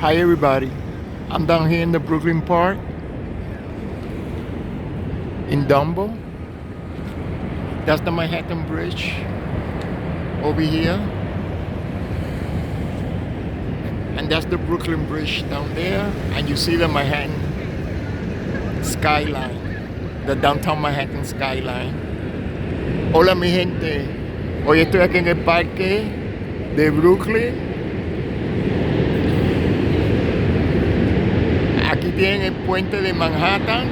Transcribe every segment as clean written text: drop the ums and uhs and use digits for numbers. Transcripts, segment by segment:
Hi everybody, I'm down here in the Brooklyn Park in Dumbo. That's the Manhattan Bridge over here. And that's the Brooklyn Bridge down there. And you see the Manhattan skyline, the downtown Manhattan skyline. Hola mi gente, hoy estoy aquí en el Parque de Brooklyn. Aquí tienen el puente de Manhattan.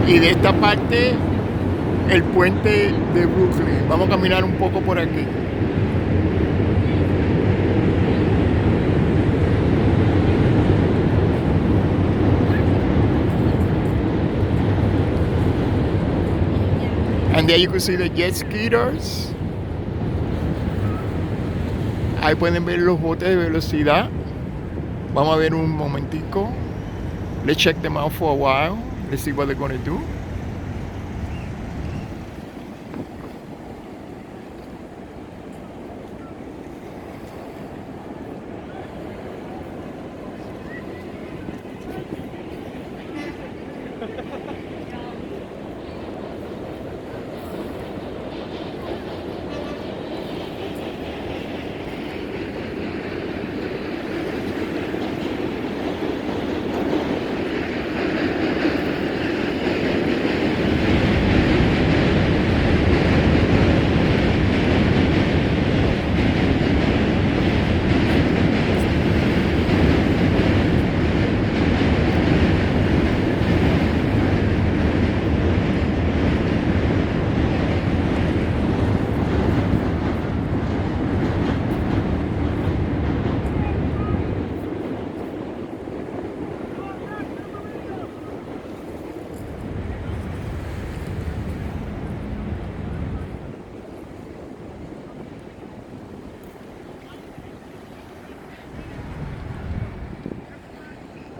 Y de esta parte, el puente de Brooklyn. Vamos a caminar un poco por aquí. And there you can see the jet skiers. Ahí pueden ver los botes de velocidad. Vamos a ver un momentico. Let's check them out for a while. Let's see what they're going to do.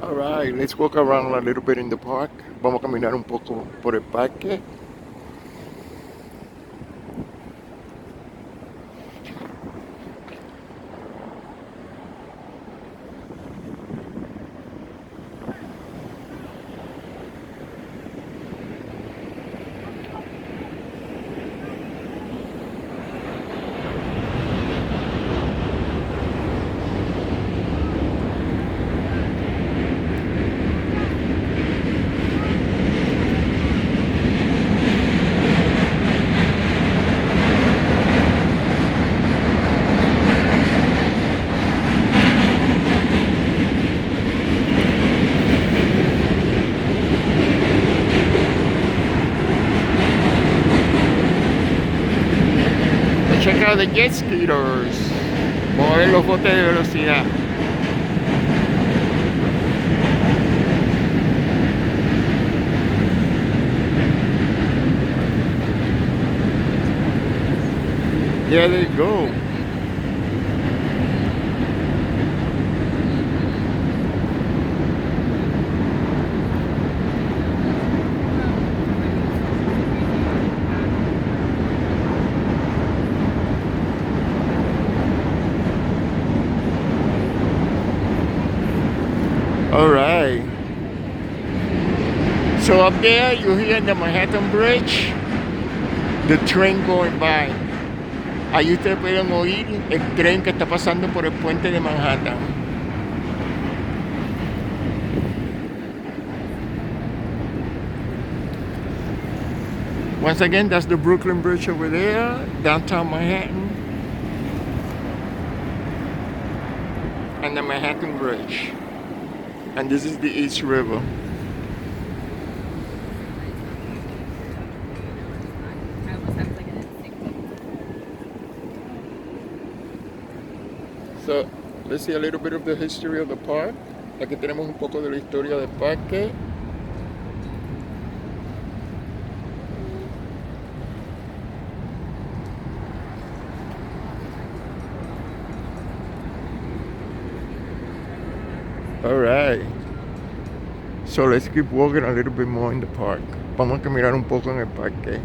All right, let's walk around a little bit in the park. Vamos a caminar un poco por el parque. Check out the jet skiers. Vamos a ver los botes de velocidad. There they go. All right. So up there, you hear the Manhattan Bridge, the train going by. Ahí ustedes pueden oír el tren que está pasando por el puente de Manhattan. Once again, that's the Brooklyn Bridge over there, downtown Manhattan. And the Manhattan Bridge. And this is the East River. So, let's see a little bit of the history of the park. Aquí tenemos un poco de la historia del parque. All right. So let's keep walking a little bit more in the park. Vamos a caminar un poco en el parque.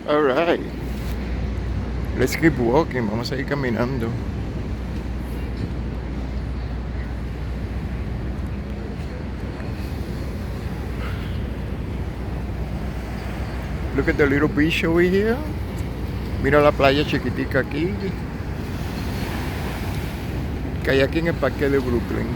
Alright. Let's keep walking. Vamos a ir caminando. Look at the little beach over here. Mira la playa chiquitica aquí. Que hay aquí en el Parque de Brooklyn.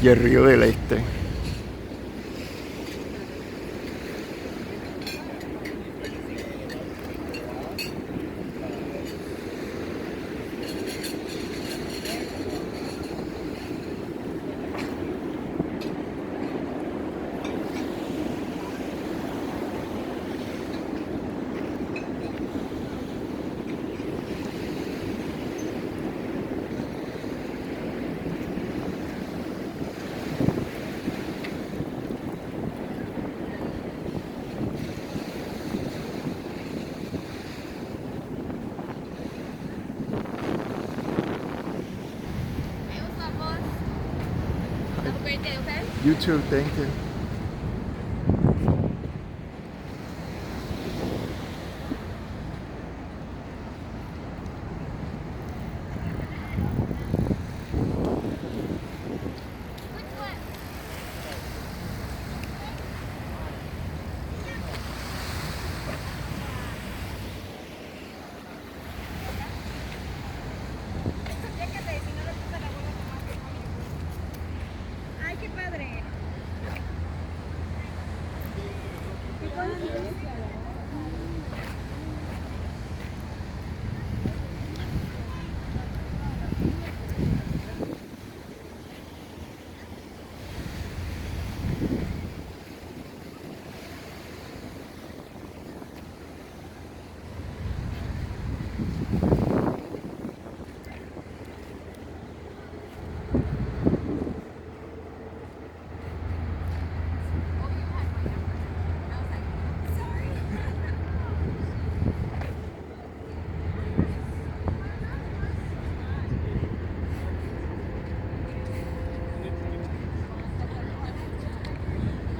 Y el río del Este. Have a great day, okay? You too, thank you. Ay, qué padre.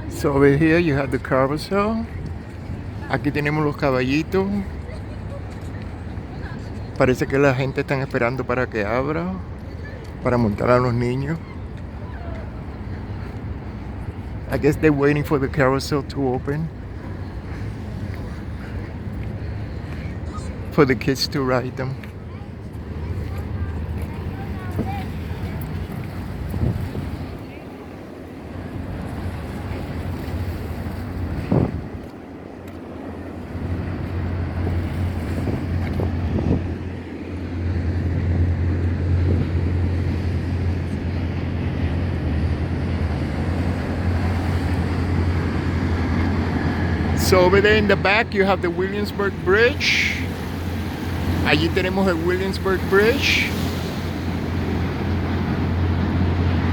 So over here you have the carousel. Aquí tenemos los caballitos. Parece que la gente está esperando para que abra, para montar a los niños. I guess they're waiting for the carousel to open, for the kids to ride them. So over there in the back you have the Williamsburg Bridge. Allí tenemos el Williamsburg Bridge.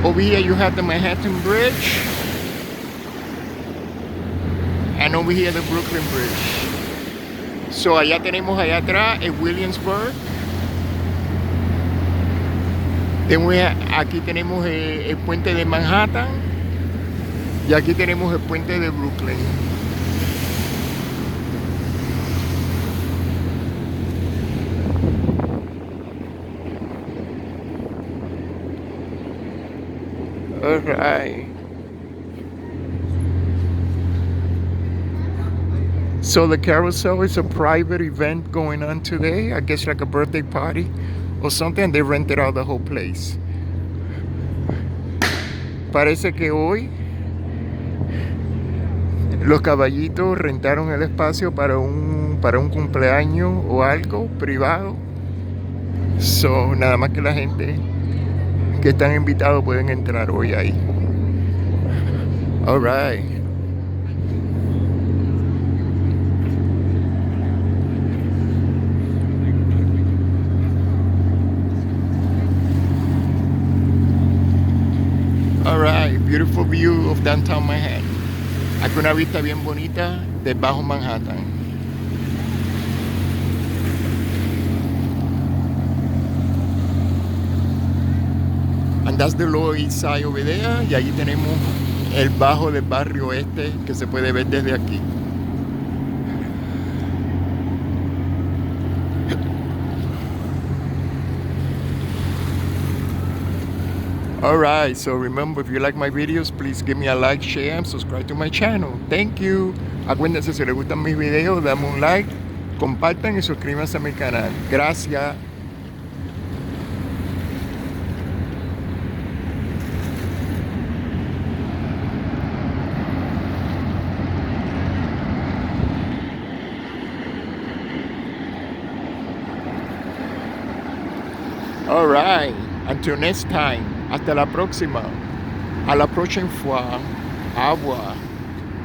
Over here you have the Manhattan Bridge. And over here the Brooklyn Bridge. So allá tenemos allá atrás el Williamsburg. Aquí tenemos el puente de Manhattan. Y aquí tenemos el puente de Brooklyn. Alright. So the carousel is a private event going on today. I guess like a birthday party or something. They rented out the whole place. Parece que hoy los caballitos rentaron el espacio para un cumpleaños o algo privado. So nada más que la gente que están invitados pueden entrar hoy ahí. Alright. Alright, beautiful view of downtown Manhattan. Aquí una vista bien bonita de bajo Manhattan. That's the Lower East Side over there. Y allí tenemos el bajo del barrio este que se puede ver desde aquí. Alright, so remember, if you like my videos, please give me a like, share, and subscribe to my channel. Thank you. Acuérdense, si les gustan mis videos, dame un like, compartan y suscríbanse a mi canal. Gracias. Alright, until next time. Hasta la próxima. A la próxima fois. Au revoir.